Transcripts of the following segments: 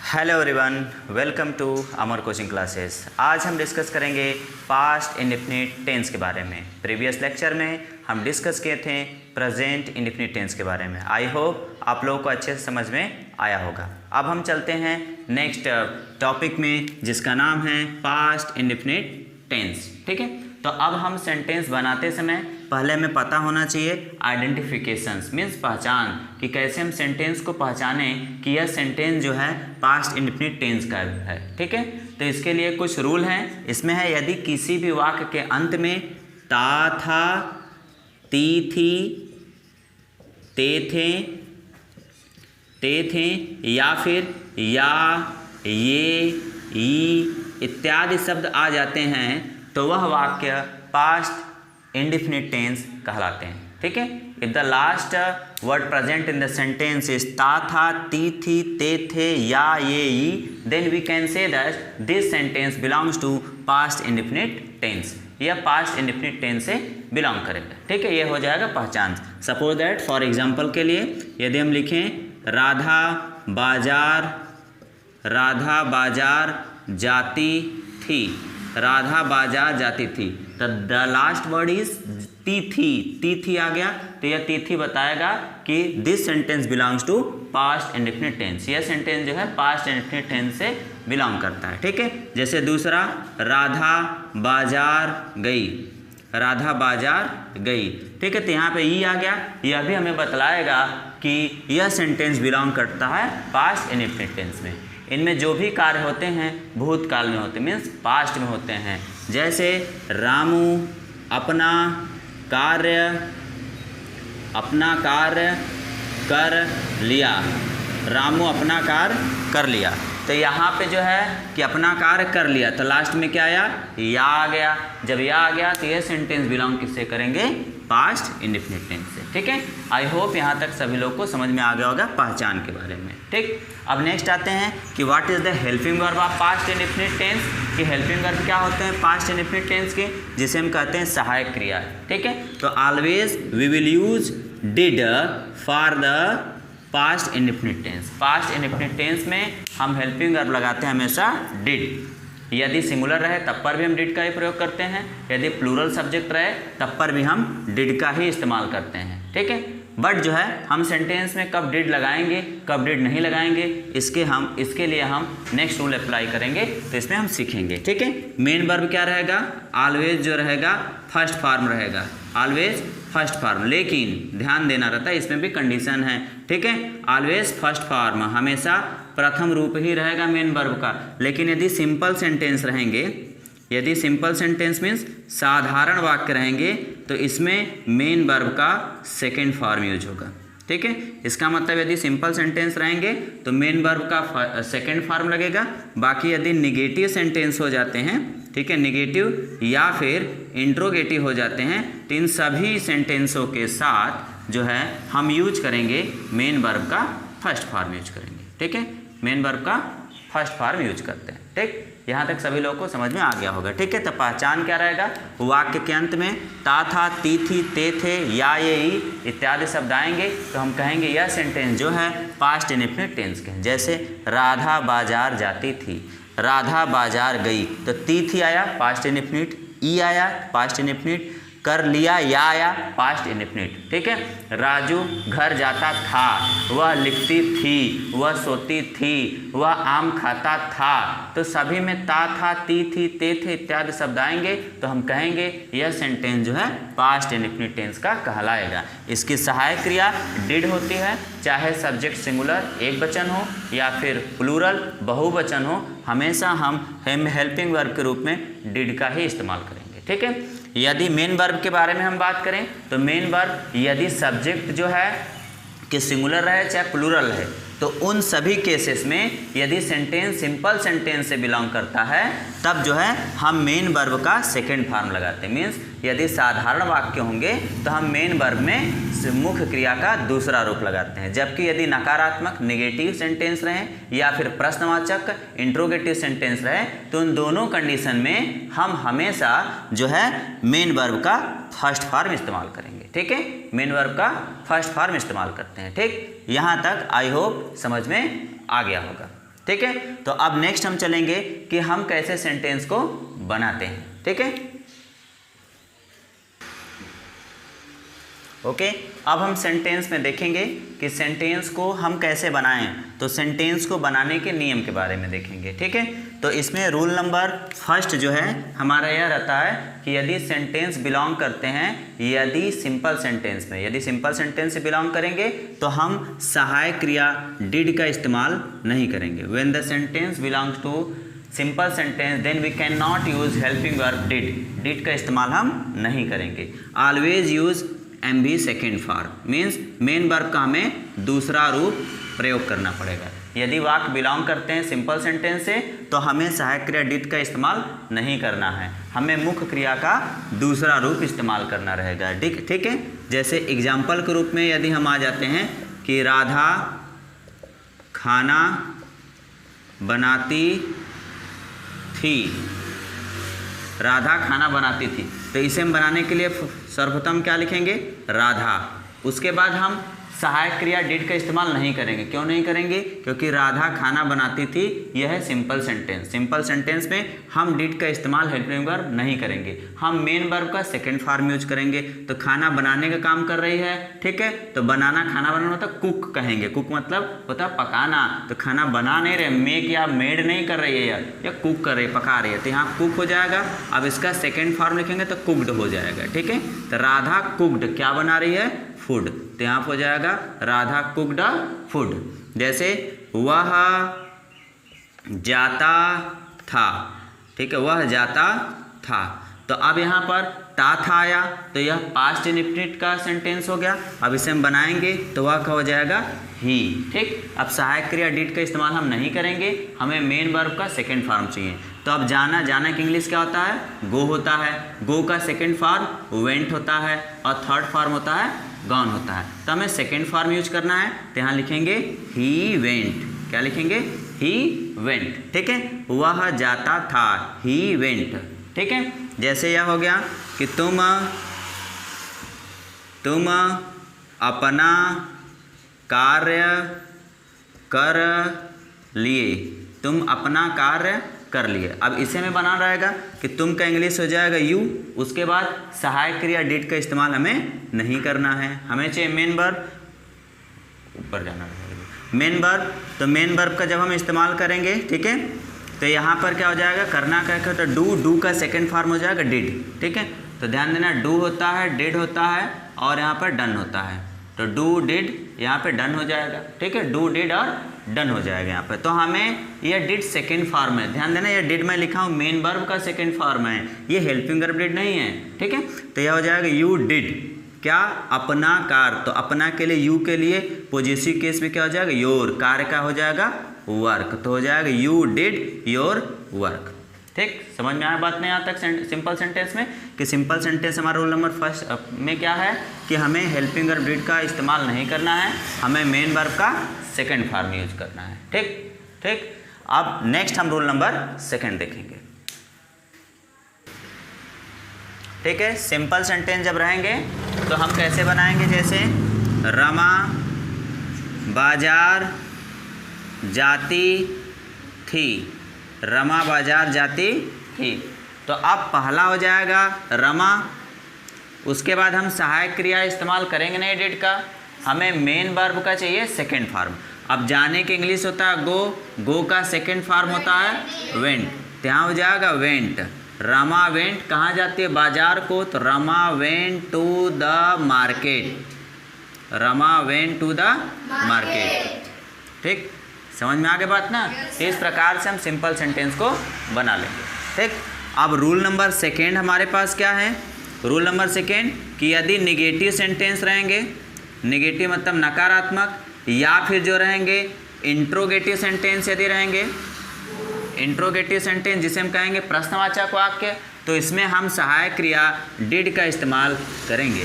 Hello everyone, welcome to Amar coaching classes. आज हम discuss करेंगे पास्ट इंडेफिनिट टेंस के बारे में। प्रीवियस लेक्चर में हम डिस्कस किए थे प्रेजेंट इंडेफिनिट टेंस के बारे में। आई होप आप लोगों को अच्छे से समझ में आया होगा। अब हम चलते हैं नेक्स्ट टॉपिक में, जिसका नाम है पास्ट इंडेफिनिट टेंस। ठीक है, तो अब हम सेंटेंस बनाते समय पहले हमें पता होना चाहिए आइडेंटिफिकेशंस, मीन्स पहचान, कि कैसे हम सेंटेंस को पहचानें कि यह सेंटेंस जो है पास्ट इंडेफिनिट टेंस का है। ठीक है, तो इसके लिए कुछ रूल हैं। इसमें है, यदि किसी भी वाक्य के अंत में ता, था, ती, थी, ते थे या फिर या, ये, ई इत्यादि शब्द आ जाते हैं तो वह वाक्य पास्ट इंडेफिनिट टेंस कहलाते हैं। ठीक है, if the last word present in the sentence is ता, था, ती, थी, ते थे, या, ये, ई, then we can say that this sentence belongs to past indefinite tense. यह पास्ट इंडेफिनिट टेंस से बिलोंग करेगा। ठीक है, ये हो जाएगा पहचान। सपोज दैट फॉर एग्जाम्पल के लिए यदि हम लिखें राधा बाजार जाती थी, राधा बाजार जाती थी, तो द लास्ट वर्ड इज ती थी आ गया, तो यह ती थी बताएगा कि this sentence belongs to past indefinite tense. यह सेंटेंस जो है पास्ट इंडेफिनिट टेंस से बिलोंग करता है। ठीक है, जैसे दूसरा राधा बाजार गई, राधा बाजार गई। ठीक है, तो यहाँ पे ई आ गया, यह भी हमें बतलाएगा कि यह सेंटेंस बिलोंग करता है पास्ट इंडेफिनिट टेंस में। इनमें जो भी कार्य होते हैं भूतकाल में होते हैं, मीन्स पास्ट में होते हैं। जैसे रामू अपना कार्य कर लिया, रामू अपना कार्य कर लिया, तो यहाँ पे जो है कि अपना कार्य कर लिया, तो लास्ट में क्या आया, या आ गया। जब या आ गया तो ये सेंटेंस बिलोंग किससे करेंगे, पास्ट इंडेफिनिट टेंस से। ठीक है, आई होप यहाँ तक सभी लोग को समझ में आ गया होगा पहचान के बारे में। ठीक, अब नेक्स्ट आते हैं कि what is the helping verb of past indefinite tense, कि हेल्पिंग वर्ब क्या होते हैं पास्ट इंडेफिनिट टेंस के, जिसे हम कहते हैं सहायक क्रिया। ठीक है, तो always we will use did for the past indefinite tense. Past indefinite tense में हम हेल्पिंग वर्ब लगाते हैं हमेशा डिड। यदि सिंगुलर रहे तब पर भी हम डिड का ही प्रयोग करते हैं, यदि प्लूरल सब्जेक्ट रहे तब पर भी हम डिड का ही इस्तेमाल करते हैं। ठीक है, बट जो है हम सेंटेंस में कब डिड लगाएंगे कब डिड नहीं लगाएंगे, इसके लिए हम नेक्स्ट रूल अप्लाई करेंगे, तो इसमें हम सीखेंगे। ठीक है, मेन वर्ब क्या रहेगा, ऑलवेज जो रहेगा फर्स्ट फॉर्म रहेगा, ऑलवेज फर्स्ट फॉर्म, लेकिन ध्यान देना रहता है, इसमें भी कंडीशन है। ठीक है, ऑलवेज फर्स्ट फॉर्म, हमेशा प्रथम रूप ही रहेगा मेन वर्ब का। लेकिन यदि सिंपल सेंटेंस रहेंगे, यदि सिंपल सेंटेंस मीन्स साधारण वाक्य रहेंगे, तो इसमें मेन वर्ब का सेकेंड फॉर्म यूज होगा। ठीक है, इसका मतलब यदि सिंपल सेंटेंस रहेंगे तो मेन वर्ब का सेकेंड फॉर्म लगेगा। बाकी यदि निगेटिव सेंटेंस हो जाते हैं, ठीक है, निगेटिव या फिर इंट्रोगेटिव हो जाते हैं, तो इन सभी सेंटेंसों के साथ जो है हम यूज करेंगे मेन वर्ब का फर्स्ट फॉर्म यूज करेंगे। ठीक है, मेन वर्ब का फर्स्ट फॉर्म यूज करते हैं। ठीक, यहाँ तक सभी लोगों को समझ में आ गया होगा। ठीक है, तो पहचान क्या रहेगा, वाक्य के अंत में ता, था, ती, थी, ते थे, या, ये, ई इत्यादि शब्द आएंगे तो हम कहेंगे यह सेंटेंस जो है पास्ट इंडेफिनिट टेंस के हैं। जैसे राधा बाजार जाती थी, राधा बाजार गई, तो ती थी आया पास्ट इंडेफिनिट, ई आया पास्ट इंडेफिनिट, कर लिया या आया पास्ट इंडेफिनिट। ठीक है, राजू घर जाता था, वह लिखती थी, वह सोती थी, वह आम खाता था, तो सभी में ता, था, ती, थी, ते थे इत्यादि शब्द आएंगे तो हम कहेंगे यह सेंटेंस जो है पास्ट इंडेफिनिट टेंस का कहलाएगा। इसकी सहायक क्रिया डिड होती है, चाहे सब्जेक्ट सिंगुलर एक वचन हो या फिर प्लूरल बहुवचन हो, हमेशा हम हेल्पिंग वर्ब के रूप में डिड का ही इस्तेमाल करेंगे। ठीक है, यदि मेन वर्ब के बारे में हम बात करें तो मेन वर्ब यदि सब्जेक्ट जो है कि सिंगुलर रहे चाहे प्लूरल रहे, तो उन सभी केसेस में यदि सेंटेंस सिंपल सेंटेंस से बिलोंग करता है तब जो है हम मेन वर्ब का सेकेंड फॉर्म लगाते हैं। मीन्स यदि साधारण वाक्य होंगे तो हम मेन वर्ब में मुख्य क्रिया का दूसरा रूप लगाते हैं, जबकि यदि नकारात्मक नेगेटिव सेंटेंस रहे या फिर प्रश्नवाचक इंट्रोगेटिव सेंटेंस रहे तो उन दोनों कंडीशन में हम हमेशा जो है मेन वर्ब का फर्स्ट फॉर्म इस्तेमाल करेंगे। ठीक है, मेन वर्ब का फर्स्ट फॉर्म इस्तेमाल करते हैं। ठीक, यहाँ तक आई होप समझ में आ गया होगा। ठीक है। तो अब नेक्स्ट हम चलेंगे कि हम कैसे सेंटेंस को बनाते हैं। ठीक है, ओके। अब हम सेंटेंस में देखेंगे कि सेंटेंस को हम कैसे बनाएं। तो सेंटेंस को बनाने के नियम के बारे में देखेंगे। ठीक है, तो इसमें रूल नंबर फर्स्ट जो है हमारा यह रहता है कि यदि सेंटेंस बिलोंग करते हैं, यदि सिंपल सेंटेंस में, यदि सिंपल सेंटेंस से बिलोंग करेंगे तो हम सहायक क्रिया डिड का इस्तेमाल नहीं करेंगे। When the sentence belongs to simple sentence then we can not use helping verb did. Did का इस्तेमाल हम नहीं करेंगे। Always use MV second form, means main verb का हमें दूसरा रूप प्रयोग करना पड़ेगा। यदि वाक्य बिलोंग करते हैं सिंपल सेंटेंस से तो हमें सहायक क्रिया डिड का इस्तेमाल नहीं करना है, हमें मुख्य क्रिया का दूसरा रूप इस्तेमाल करना रहेगा। ठीक है, जैसे एग्जाम्पल के रूप में यदि हम आ जाते हैं कि राधा खाना बनाती थी, राधा खाना बनाती थी, तो इसे हम बनाने के लिए सर्वप्रथम क्या लिखेंगे, राधा। उसके बाद हम सहायक क्रिया डिड का इस्तेमाल नहीं करेंगे। क्यों नहीं करेंगे? क्योंकि राधा खाना बनाती थी, यह है सिंपल सेंटेंस। सिंपल सेंटेंस में हम डिड का इस्तेमाल हेल्पिंग वर्ब नहीं करेंगे, हम मेन वर्ब का सेकंड फॉर्म यूज करेंगे। तो खाना बनाने का काम कर रही है, ठीक है, तो बनाना, खाना बनाना होता है कुक कहेंगे। कुक मतलब होता है पकाना, तो खाना बना नहीं रहे, मेक या मेड नहीं कर रही है यार, या कुक कर रही है, पका रही है, तो यहाँ कुक हो जाएगा। अब इसका सेकेंड फॉर्म लिखेंगे तो कुकड हो जाएगा। ठीक है, तो राधा कुकड क्या बना रही है, फूड, तो यहाँ हो जाएगा राधा कुकड फूड। जैसे वह जाता था, ठीक है, वह जाता था, तो अब यहाँ पर ता था आया, तो यह पास्ट इंडेफिनिट का सेंटेंस हो गया। अब इसे हम बनाएंगे तो वह क्या हो जाएगा, ही। ठीक, अब सहायक क्रिया डिड का इस्तेमाल हम नहीं करेंगे, हमें मेन वर्ब का सेकंड फॉर्म चाहिए। तो अब जाना, जाना की इंग्लिश क्या होता है, गो होता है, गो का सेकंड फॉर्म वेंट होता है, और थर्ड फॉर्म होता है गॉन होता है। तो हमें सेकंड फॉर्म यूज करना है, तो यहाँ लिखेंगे ही वेंट। क्या लिखेंगे, ही वेंट। ठीक है, वह जाता था, ही वेंट। ठीक है, जैसे यह हो गया कि तुम अपना कार्य कर लिए, तुम अपना कार्य कर लिए। अब इसे में बना रहेगा कि तुम का इंग्लिश हो जाएगा यू, उसके बाद सहायक क्रिया डिड का इस्तेमाल हमें नहीं करना है, हमें चाहिए मेन वर्ब, ऊपर जाना रहेगा मेन वर्ब। तो मेन वर्ब का जब हम इस्तेमाल करेंगे, ठीक है, तो यहाँ पर क्या हो जाएगा, करना क्या है, तो डू, डू का सेकंड फॉर्म हो जाएगा डिड। ठीक है, तो ध्यान देना, डू होता है, डिड होता है, और यहाँ पर डन होता है। तो डू डिड यहाँ पे डन हो जाएगा। ठीक है, डू डिड और डन हो जाएगा यहाँ पे। तो हमें यह डिड सेकंड फॉर्म है, ध्यान देना, यह डिड मैं लिखा हूँ मेन वर्ब का सेकंड फॉर्म है, ये हेल्पिंग वर्ब डिड नहीं है। ठीक है, तो यह हो जाएगा यू डिड क्या, अपना कार, तो अपना के लिए, यू के लिए पॉजिटिव केस में क्या हो जाएगा, योर, कार्य का हो जाएगा वर्क, तो हो जाएगा यू डिड योर वर्क। ठीक, समझ में आया बात नहीं यहाँ तक सिंपल सेंटेंस में, कि सिंपल सेंटेंस हमारा रूल नंबर फर्स्ट में क्या है कि हमें हेल्पिंग वर्ब डिड का इस्तेमाल नहीं करना है, हमें मेन वर्ब का सेकंड फॉर्म यूज करना है। ठीक ठीक, अब नेक्स्ट हम रूल नंबर सेकंड देखेंगे। ठीक है, सिंपल सेंटेंस जब रहेंगे तो हम कैसे बनाएंगे, जैसे रमा बाजार जाती थी, रमा बाजार जाती थी, तो अब पहला हो जाएगा रमा, उसके बाद हम सहायक क्रिया इस्तेमाल करेंगे नहीं डिड का, हमें मेन वर्ब का चाहिए सेकंड फॉर्म। अब जाने के इंग्लिश होता है गो, गो का सेकंड फॉर्म होता है वेंट, तो यहाँ हो जाएगा वेंट। रमा वेंट कहाँ जाती है, बाजार को, तो Rama went to the market, Rama went to the market. ठीक, समझ में आ गई बात ना। इस प्रकार से हम सिंपल सेंटेंस को बना लेंगे। ठीक, अब रूल नंबर सेकेंड हमारे पास क्या है, रूल नंबर सेकेंड कि यदि निगेटिव सेंटेंस रहेंगे, निगेटिव मतलब नकारात्मक, या फिर जो रहेंगे इंट्रोगेटिव सेंटेंस यदि रहेंगे, इंट्रोगेटिव सेंटेंस जिसे हम कहेंगे प्रश्नवाचक वाक्य, तो इसमें हम सहायक क्रिया डिड का इस्तेमाल करेंगे,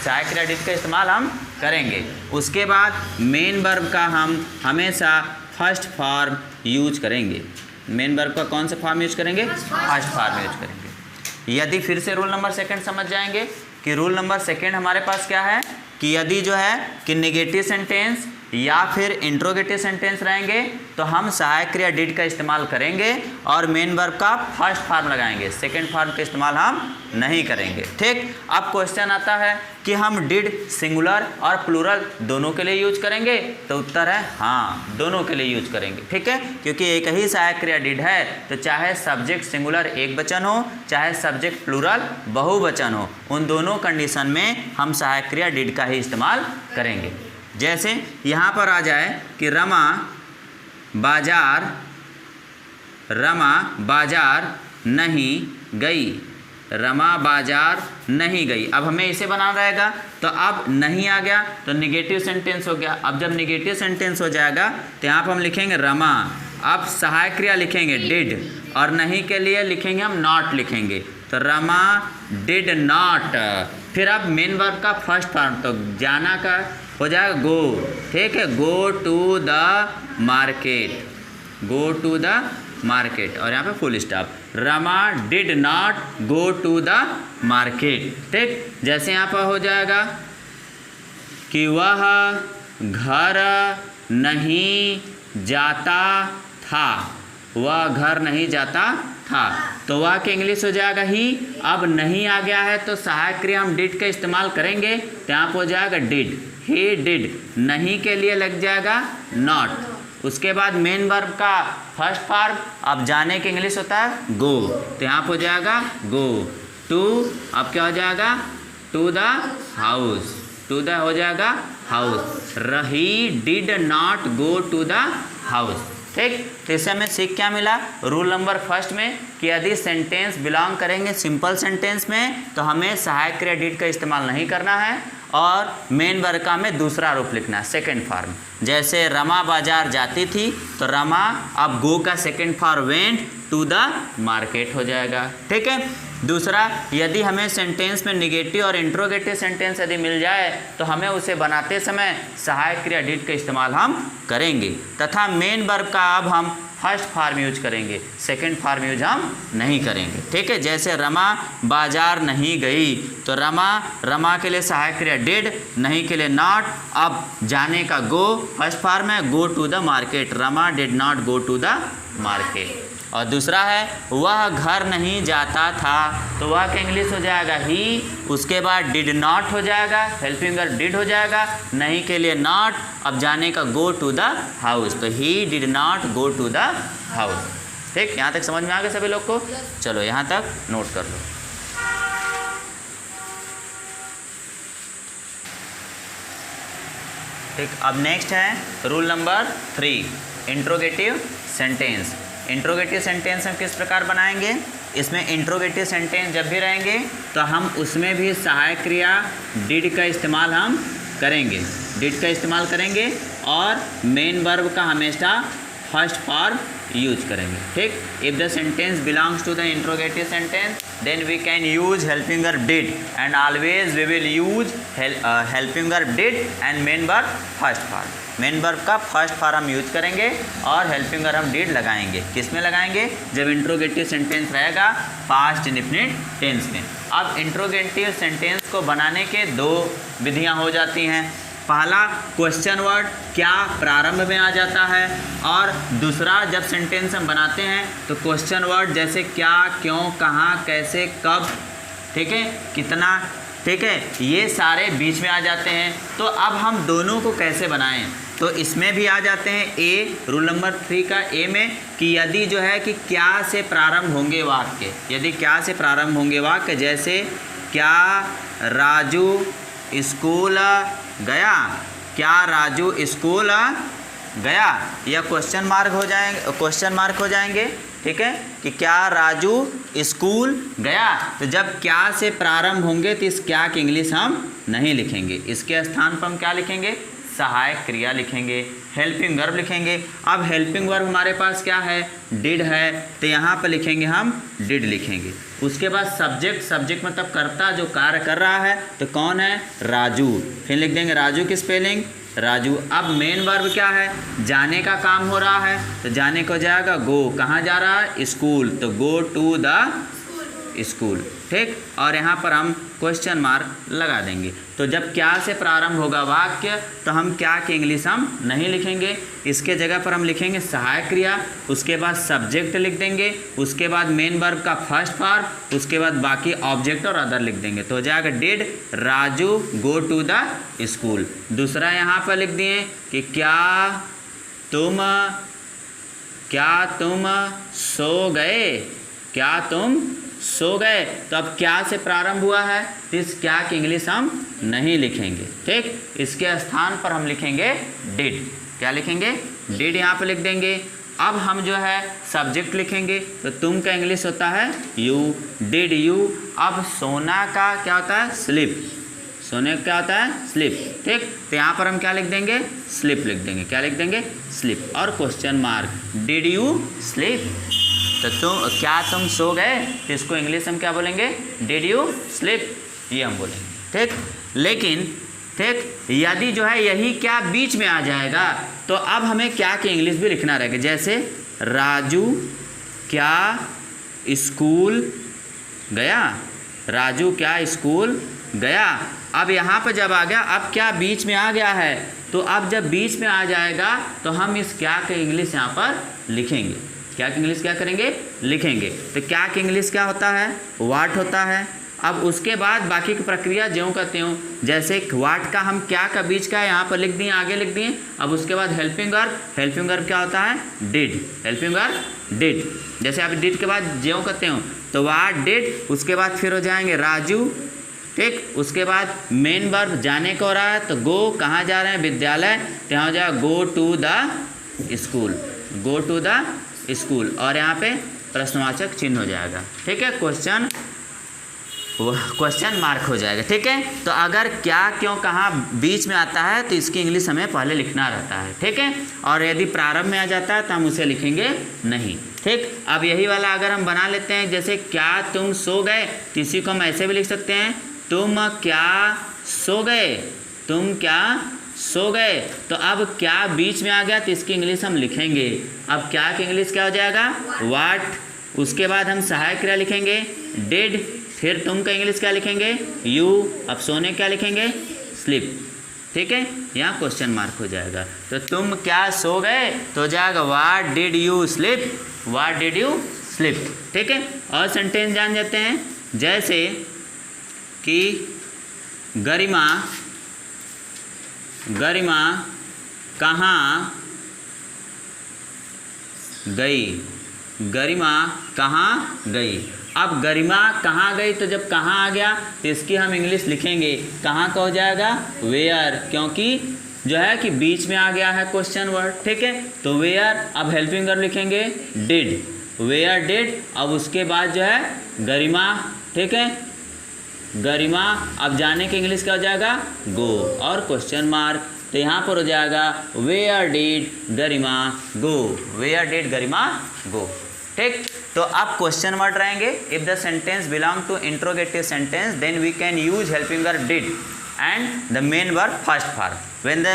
सहायक क्रिया डिड का इस्तेमाल हम करेंगे। उसके बाद मेन वर्ब का हम हमेशा फर्स्ट फॉर्म यूज करेंगे। मेन वर्ब का कौन सा फॉर्म यूज करेंगे, फर्स्ट फॉर्म यूज करेंगे। यदि फिर से रूल नंबर सेकंड समझ जाएंगे कि रूल नंबर सेकंड हमारे पास क्या है कि यदि जो है कि नेगेटिव सेंटेंस या फिर इंट्रोगेटिव सेंटेंस रहेंगे तो हम सहायक क्रिया डिड का इस्तेमाल करेंगे और मेन वर्ब का फर्स्ट फॉर्म लगाएंगे, सेकंड फॉर्म का इस्तेमाल हम नहीं करेंगे। ठीक, अब क्वेश्चन आता है कि हम डिड सिंगुलर और प्लूरल दोनों के लिए यूज करेंगे, तो उत्तर है हाँ, दोनों के लिए यूज करेंगे। ठीक है, क्योंकि एक ही सहायक क्रिया डिड है, तो चाहे सब्जेक्ट सिंगुलर एक वचन हो, चाहे सब्जेक्ट प्लूरल बहुवचन हो, उन दोनों कंडीशन में हम सहायक क्रिया डिड का ही इस्तेमाल करेंगे। जैसे यहाँ पर आ जाए कि रमा बाजार नहीं गई, रमा बाजार नहीं गई। अब हमें इसे बनाना रहेगा, तो अब नहीं आ गया तो निगेटिव सेंटेंस हो गया। अब जब निगेटिव सेंटेंस हो जाएगा तो यहाँ पर हम लिखेंगे रमा, अब सहायक क्रिया लिखेंगे डिड, और नहीं के लिए लिखेंगे हम नॉट लिखेंगे, तो रमा डिड नॉट। फिर अब मेन वर्ब का फर्स्ट फॉर्म, तो जाना का हो जाएगा गो। ठीक है, go to the market, go to the market, और यहाँ पे full stop. Rama did not go to the market. ठीक, जैसे यहाँ पर हो जाएगा कि वह घर नहीं जाता था, वह घर नहीं जाता था, तो वह के इंग्लिश हो जाएगा ही। अब नहीं आ गया है तो सहायक क्रिया हम डिड का इस्तेमाल करेंगे, तो यहाँ पर हो जाएगा डिड, ही डिड। नहीं के लिए लग जाएगा नॉट। उसके बाद मेन वर्ब का फर्स्ट फॉर्म, अब जाने के इंग्लिश होता है गो, तो यहाँ पर हो जाएगा गो टू, अब क्या हो जाएगा to the house, to the हो जाएगा house. He did not go to the house. ठीक, तो इससे हमें सीख क्या मिला रूल नंबर फर्स्ट में कि यदि सेंटेंस बिलोंग करेंगे सिंपल सेंटेंस में तो हमें सहायक क्रिया डिड का इस्तेमाल नहीं करना है, और मेन वर्ब का में दूसरा रूप लिखना है, सेकंड फॉर्म। जैसे रमा बाजार जाती थी, तो रमा अब गो का second form went to the market हो जाएगा। ठीक है, दूसरा, यदि हमें सेंटेंस में निगेटिव और इंट्रोगेटिव सेंटेंस यदि मिल जाए तो हमें उसे बनाते समय सहायक क्रिया डिड का इस्तेमाल हम करेंगे, तथा मेन वर्ब का अब हम फर्स्ट फॉर्म यूज करेंगे, सेकंड फॉर्म यूज हम नहीं करेंगे। ठीक है, जैसे रमा बाजार नहीं गई, तो रमा के लिए सहायक क्रिया डिड, नहीं के लिए नॉट, अब जाने का गो फर्स्ट फॉर्म है, go to the market, Rama did not go to the market. और दूसरा है वह घर नहीं जाता था, तो वह का इंग्लिश हो जाएगा ही, उसके बाद डिड नॉट हो जाएगा, हेल्पिंग वर्ब डिड हो जाएगा, नहीं के लिए नॉट, अब जाने का गो टू द हाउस, तो he did not go to the house. ठीक, यहाँ तक समझ में आ गया सभी लोग को? चलो यहाँ तक नोट कर लो। ठीक, अब नेक्स्ट है rule number 3, interrogative sentence. Interrogative sentence हम किस प्रकार बनाएंगे? इसमें इंट्रोगेटिव सेंटेंस जब भी रहेंगे तो हम उसमें भी सहायक क्रिया डिड का इस्तेमाल हम करेंगे, डिड का इस्तेमाल करेंगे, और मेन वर्ब का हमेशा फर्स्ट फॉर्म यूज करेंगे। ठीक, if the sentence belongs to the interrogative sentence then we can use helping verb did, and always we will use helping verb did and main verb first form. Main verb का first form हम use करेंगे और helping verb हम did लगाएंगे। किस में लगाएंगे? जब इंट्रोगेटिव सेंटेंस रहेगा पास्ट इंडेफिनिट टेंस में। अब इंट्रोगेटिव सेंटेंस को बनाने के दो विधियां हो जाती हैं। पहला, क्वेश्चन वर्ड क्या प्रारंभ में आ जाता है, और दूसरा, जब सेंटेंस हम बनाते हैं तो क्वेश्चन वर्ड जैसे क्या, क्यों, कहाँ, कैसे, कब, ठीक है, कितना, ठीक है, ये सारे बीच में आ जाते हैं। तो अब हम दोनों को कैसे बनाएं? तो इसमें भी आ जाते हैं ए, रूल नंबर 3 का ए में, कि यदि जो है कि क्या से प्रारंभ होंगे वाक्य, यदि क्या से प्रारंभ होंगे वाक्य, जैसे क्या राजू स्कूल गया, क्या राजू स्कूल गया, या क्वेश्चन मार्क हो जाएंगे, ठीक है, कि क्या राजू स्कूल गया। तो जब क्या से प्रारंभ होंगे तो इस क्या की इंग्लिश हम नहीं लिखेंगे, इसके स्थान पर हम क्या लिखेंगे? सहायक क्रिया लिखेंगे, हेल्पिंग वर्ब लिखेंगे। अब हेल्पिंग वर्ब हमारे पास क्या है? डिड है, तो यहाँ पर लिखेंगे हम डिड लिखेंगे। उसके बाद सब्जेक्ट मतलब कर्ता जो कार्य कर रहा है, तो कौन है? राजू। फिर लिख देंगे राजू की स्पेलिंग राजू। अब मेन वर्ब क्या है? जाने का काम हो रहा है, तो जाने को जाएगा गो। कहाँ जा रहा है? स्कूल, तो गो टू द स्कूल। ठीक, और यहाँ पर हम क्वेश्चन मार्क लगा देंगे। तो जब क्या से प्रारंभ होगा वाक्य तो हम क्या की इंग्लिश हम नहीं लिखेंगे, इसके जगह पर हम लिखेंगे सहायक क्रिया, उसके बाद सब्जेक्ट लिख देंगे, उसके बाद मेन वर्ब का फर्स्ट फॉर्म, उसके बाद बाकी ऑब्जेक्ट और अदर लिख देंगे। तो हो जाएगा did Raju go to the school. दूसरा यहाँ पर लिख दिए कि क्या तुम सो गए, क्या तुम सो गए। तो अब क्या से प्रारंभ हुआ है तो इस क्या की इंग्लिश हम नहीं लिखेंगे। ठीक, इसके स्थान पर हम लिखेंगे डिड। क्या लिखेंगे? डिड यहाँ पे लिख देंगे। अब हम जो है सब्जेक्ट लिखेंगे तो तुम का इंग्लिश होता है यू, डिड यू। अब सोना का क्या होता है? स्लिप। सोने का क्या होता है? स्लिप। ठीक, तो यहाँ पर हम क्या लिख देंगे? स्लिप लिख देंगे। क्या लिख देंगे? स्लिप और question mark. Did you slip, तो क्या तुम सो गए, तो इसको इंग्लिश हम क्या बोलेंगे? डिड यू स्लिप, ये हम बोलेंगे। ठीक, लेकिन ठीक यदि जो है यही क्या बीच में आ जाएगा तो अब हमें क्या की इंग्लिश भी लिखना रहेगा। जैसे राजू क्या स्कूल गया, राजू क्या स्कूल गया। अब यहाँ पर जब आ गया, अब क्या बीच में आ गया है, तो अब जब बीच में आ जाएगा तो हम इस क्या के इंग्लिश यहाँ पर लिखेंगे। क्या की इंग्लिश क्या करेंगे? लिखेंगे। तो क्या की इंग्लिश क्या होता है? वाट होता है। अब उसके बाद बाकी की प्रक्रिया ज्यों का त्यों, जैसे वाट का हम क्या का बीच का यहाँ पर लिख दिए, आगे लिख दिए। अब उसके बाद हेल्पिंग वर्ब, हेल्पिंग वर्ब क्या होता है? Did, helping verb did. जैसे अब डिड के बाद ज्यों का त्यों, तो वाट डिड, उसके बाद फिर हो जाएंगे राजू। ठीक, उसके बाद मेन वर्ब जाने को हो रहा है तो गो, कहाँ जा रहे हैं? विद्यालय। तो यहाँ हो जाएगा go to the school, go to the school, और यहाँ पे प्रश्नवाचक चिन्ह हो जाएगा। ठीक है, क्वेश्चन मार्क हो जाएगा। ठीक है, तो अगर क्या क्यों कहाँ बीच में आता है तो इसकी इंग्लिश हमें पहले लिखना रहता है। ठीक है, और यदि प्रारंभ में आ जाता है तो हम उसे लिखेंगे नहीं। ठीक, अब यही वाला अगर हम बना लेते हैं, जैसे क्या तुम सो गए, तो इसी को हम ऐसे भी लिख सकते हैं, तुम क्या सो गए, तुम क्या सो गए। तो अब क्या बीच में आ गया तो इसकी इंग्लिश हम लिखेंगे। अब क्या की इंग्लिश क्या हो जाएगा? वाट। उसके बाद हम सहायक क्रिया लिखेंगे डिड, फिर तुम का इंग्लिश क्या लिखेंगे? यू। अब सोने क्या लिखेंगे? स्लिप। ठीक है, यहाँ क्वेश्चन मार्क हो जाएगा। तो तुम क्या सो गए तो हो जाएगा what did you slip, what did you slip. ठीक है, और सेंटेंस जान जाते हैं, जैसे कि गरिमा कहाँ गई, गरिमा कहाँ गई। अब गरिमा कहाँ गई, तो जब कहाँ आ गया तो इसकी हम इंग्लिश लिखेंगे, कहाँ का हो जाएगा? वेयर, क्योंकि जो है कि बीच में आ गया है क्वेश्चन वर्ड। ठीक है, तो वेयर। अब हेल्पिंग वर्ब लिखेंगे डिड, वेयर डिड। अब उसके बाद जो है गरिमा। ठीक है, गरिमा। अब जाने की इंग्लिश क्या हो जाएगा? गो, और क्वेश्चन मार्क। तो यहाँ पर हो जाएगा where did Garima go, where did Garima go. ठीक, तो अब क्वेश्चन वर्ड रहेंगे। If the sentence belong to interrogative sentence then we can use helping verb did and the main verb first form. When the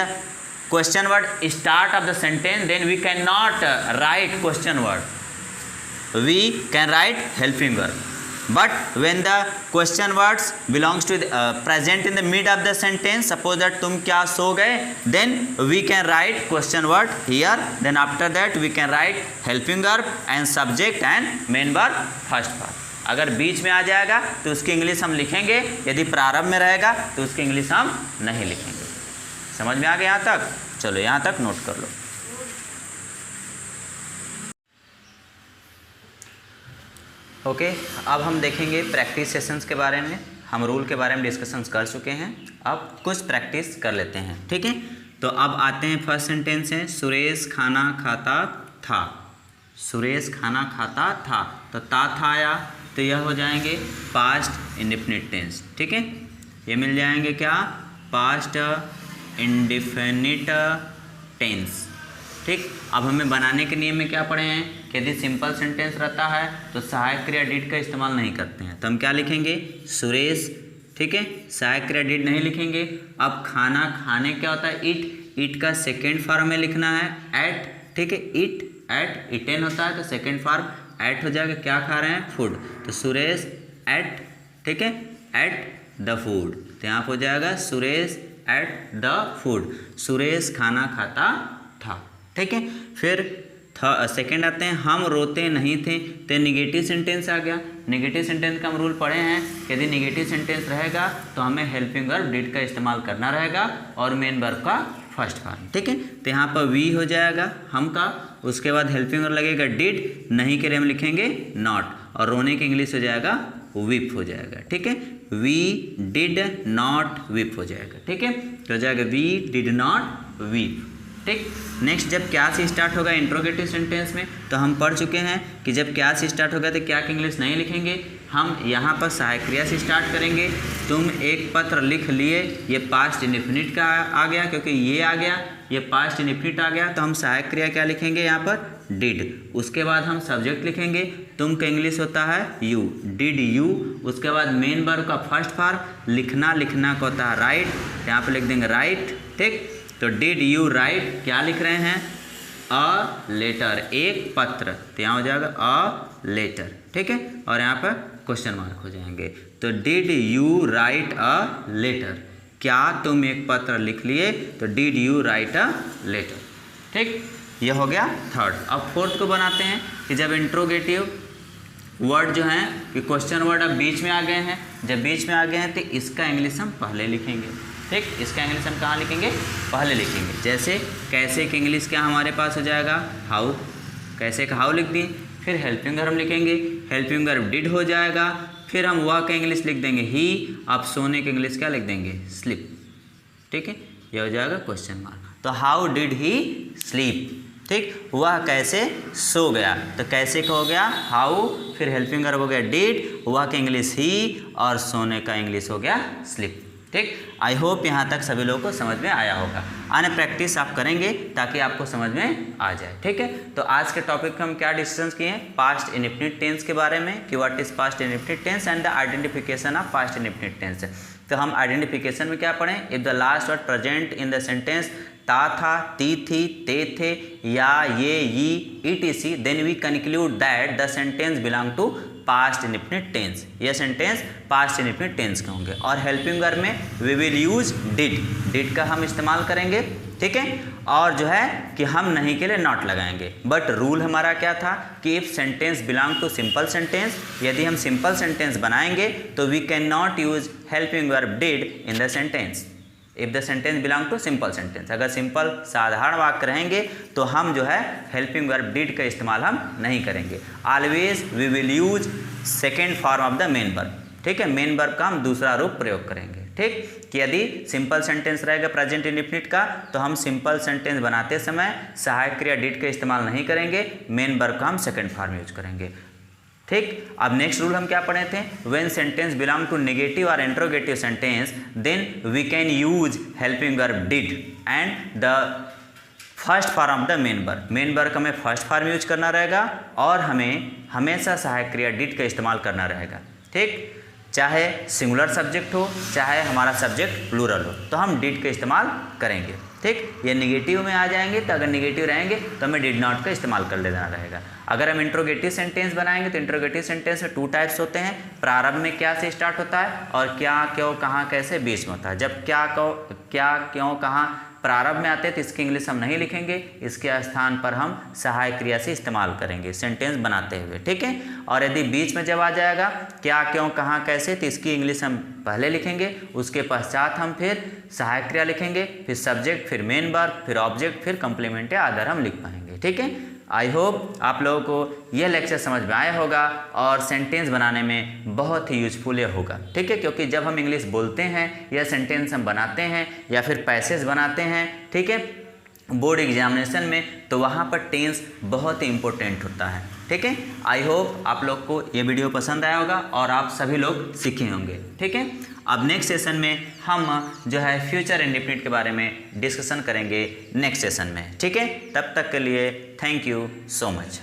question word start of the sentence then we can not write question word, we can write helping verb. But when the question words belongs to the, present in the mid of the sentence, suppose that तुम क्या सो गए, then we can write question word here. Then after that we can write helping verb and subject and main verb first part. अगर बीच में आ जाएगा तो उसकी English हम लिखेंगे, यदि प्रारंभ में रहेगा तो उसकी इंग्लिश हम नहीं लिखेंगे। समझ में आ गया यहाँ तक? चलो यहाँ तक नोट कर लो। ओके, अब हम देखेंगे प्रैक्टिस सेशंस के बारे में। हम रूल के बारे में डिस्कशंस कर चुके हैं, अब कुछ प्रैक्टिस कर लेते हैं। ठीक है, तो अब आते हैं फर्स्ट सेंटेंस है, सुरेश खाना खाता था। सुरेश खाना खाता था, तो था आया तो यह हो जाएंगे पास्ट इंडेफिनिट टेंस। ठीक है, ये मिल जाएंगे क्या? Past indefinite tense. ठीक, अब हमें बनाने के नियम में क्या पढ़े हैं कि यदि सिंपल सेंटेंस रहता है तो सहायक क्रिया डिड का इस्तेमाल नहीं करते हैं, तो हम क्या लिखेंगे? सुरेश। ठीक है, सहायक क्रिया डिड नहीं लिखेंगे। अब खाना, खाने क्या होता है? ईट। ईट का सेकेंड फॉर्म में लिखना है एट। ठीक है, ईट एट, इटेन होता है तो सेकेंड फॉर्म एट हो जाएगा। क्या खा रहे हैं? फूड। तो सुरेश एट, ठीक है, एट द फूड, तो यहाँ पर हो जाएगा Suresh at the food, Suresh खाना खाता था, ठीक है। फिर सेकेंड आते हैं, हम रोते नहीं थे, तो निगेटिव सेंटेंस आ गया। निगेटिव सेंटेंस का हम रूल पढ़े हैं, यदि निगेटिव सेंटेंस रहेगा तो हमें हेल्पिंग वर्ब डिड का इस्तेमाल करना रहेगा और मेन वर्ब का फर्स्ट फॉर्म, ठीक है। तो यहाँ पर वी हो जाएगा हम का, उसके बाद हेल्पिंग वर्ब लगेगा डिड, नहीं के लिए हम लिखेंगे नॉट, और रोने की इंग्लिश हो जाएगा विप हो जाएगा, ठीक है। वी डिड नॉट विप हो जाएगा, ठीक है, तो हो जाएगा वी डिड नॉट विप, ठीक। नेक्स्ट, जब क्या से स्टार्ट होगा इंट्रोगेटिव सेंटेंस में, तो हम पढ़ चुके हैं कि जब क्या से स्टार्ट होगा तो क्या की इंग्लिश नहीं लिखेंगे, हम यहाँ पर सहायक क्रिया से स्टार्ट करेंगे। तुम एक पत्र लिख लिए, ये पास्ट इंडेफिनिट का आ गया, क्योंकि ये आ गया, ये पास्ट इंडेफिनिट आ गया, तो हम सहायक क्रिया क्या लिखेंगे यहाँ पर, डिड। उसके बाद हम सब्जेक्ट लिखेंगे, तुम का इंग्लिश होता है यू, डिड यू। उसके बाद मेन वर्ब का फर्स्ट फॉर्म, लिखना, लिखना का होता है राइट, यहाँ पर लिख देंगे राइट, ठीक। तो डिड यू राइट, क्या लिख रहे हैं, अ लेटर, एक पत्र, तो यहाँ हो जाएगा अ लेटर, ठीक है, और यहाँ पर क्वेश्चन मार्क हो जाएंगे। तो did you write a letter, क्या तुम एक पत्र लिख लिए, तो did you write a letter, ठीक। ये हो गया थर्ड। अब फोर्थ को बनाते हैं कि जब इंट्रोगेटिव वर्ड जो हैं कि क्वेश्चन वर्ड अब बीच में आ गए हैं, जब बीच में आ गए हैं तो इसका इंग्लिश हम पहले लिखेंगे, ठीक। इसका इंग्लिश हम कहाँ लिखेंगे, पहले लिखेंगे। जैसे कैसे की इंग्लिश क्या हमारे पास हो जाएगा, हाउ, कैसे का हाउ लिख दिए। फिर हेल्पिंग वर्ब हम लिखेंगे, हेल्पिंग वर्ब डिड हो जाएगा। फिर हम वह का इंग्लिश लिख देंगे ही, अब सोने के इंग्लिश क्या लिख देंगे, स्लीप, ठीक है, यह हो जाएगा क्वेश्चन मार्क। तो हाउ डिड ही स्लीप, ठीक, वह कैसे सो गया, तो कैसे का हो गया हाउ, फिर हेल्पिंग वर्ब हो गया डिड, वह का इंग्लिश ही, और सोने का इंग्लिश हो गया स्लीप, ठीक। आई होप यहाँ तक सभी लोगों को समझ में आया होगा। आने प्रैक्टिस आप करेंगे ताकि आपको समझ में आ जाए, ठीक है। तो आज के टॉपिक में हम क्या डिस्कशन किए हैं, पास्ट इंडेफिनिट टेंस के बारे में कि what is past indefinite tense and the identification of past indefinite tense. तो हम आइडेंटिफिकेशन में क्या पढ़ें, if the last word present in the sentence ता था, ती थी, ते थे, या, ये, ई, etc, then we conclude that the sentence belong to past indefinite tense. यह सेंटेंस पास्ट इंडेफिनिट टेंस के होंगे। और हेल्पिंग वर्ब में we will use did, did का हम इस्तेमाल करेंगे, ठीक है। और जो है कि हम नहीं के लिए नॉट लगाएंगे। बट रूल हमारा क्या था कि if sentence belong to simple sentence, यदि हम सिंपल सेंटेंस बनाएंगे तो we can not use helping verb did in the sentence. If the sentence belong to simple sentence, अगर सिंपल साधारण वाक्य रहेंगे तो हम जो है हेल्पिंग वर्ब डिड का इस्तेमाल हम नहीं करेंगे। Always we will use second form of the main verb, ठीक है, मेन वर्ब का हम दूसरा रूप प्रयोग करेंगे, ठीक। कि यदि सिंपल सेंटेंस रहेगा प्रेजेंट इंडेफिनिट का तो हम सिंपल सेंटेंस बनाते समय सहायक क्रिया डिड का इस्तेमाल नहीं करेंगे, मेन वर्ब का हम सेकेंड फॉर्म यूज करेंगे, ठीक। अब नेक्स्ट रूल हम क्या पढ़े थे, when sentence belong to negative और interrogative sentence then we can use helping verb did and the first form of the main verb. Main verb का हमें फर्स्ट फॉर्म यूज करना रहेगा और हमें हमेशा सहायक क्रिया डिड का इस्तेमाल करना रहेगा, ठीक। चाहे सिंगुलर सब्जेक्ट हो चाहे हमारा सब्जेक्ट प्लूरल हो तो हम डिड का इस्तेमाल करेंगे, ठीक। ये निगेटिव में आ जाएंगे तो अगर निगेटिव रहेंगे तो हमें डिड नॉट का इस्तेमाल कर लेना रहेगा। अगर हम इंट्रोगेटिव सेंटेंस बनाएंगे तो इंट्रोगेटिव सेंटेंस में 2 टाइप्स होते हैं, प्रारंभ में क्या से स्टार्ट होता है और क्या, क्यों, कहाँ, कैसे बीच में होता है। जब क्या, क्यों, कहाँ प्रारंभ में आते हैं तो इसकी इंग्लिश हम नहीं लिखेंगे, इसके स्थान पर हम सहायक क्रिया से इस्तेमाल करेंगे सेंटेंस बनाते हुए, ठीक है। और यदि बीच में जब आ जाएगा क्या, क्यों, कहाँ, कैसे तो इसकी इंग्लिश हम पहले लिखेंगे, उसके पश्चात हम फिर सहायक क्रिया लिखेंगे, फिर सब्जेक्ट, फिर मेन वर्ब, फिर ऑब्जेक्ट, फिर कंप्लीमेंट या अदर हम लिख पाएंगे, ठीक है। आई होप आप लोगों को यह लेक्चर समझ में आया होगा और सेंटेंस बनाने में बहुत ही यूजफुल होगा, ठीक है। क्योंकि जब हम इंग्लिश बोलते हैं या सेंटेंस हम बनाते हैं या फिर पैसेज बनाते हैं, ठीक है, बोर्ड एग्जामिनेशन में तो वहाँ पर टेंस बहुत ही इम्पोर्टेंट होता है, ठीक है। आई होप आप लोग को ये वीडियो पसंद आया होगा और आप सभी लोग सीखे होंगे, ठीक है। अब नेक्स्ट सेशन में हम जो है फ्यूचर इंडेफिनिट के बारे में डिस्कशन करेंगे नेक्स्ट सेशन में, ठीक है। तब तक के लिए थैंक यू सो मच।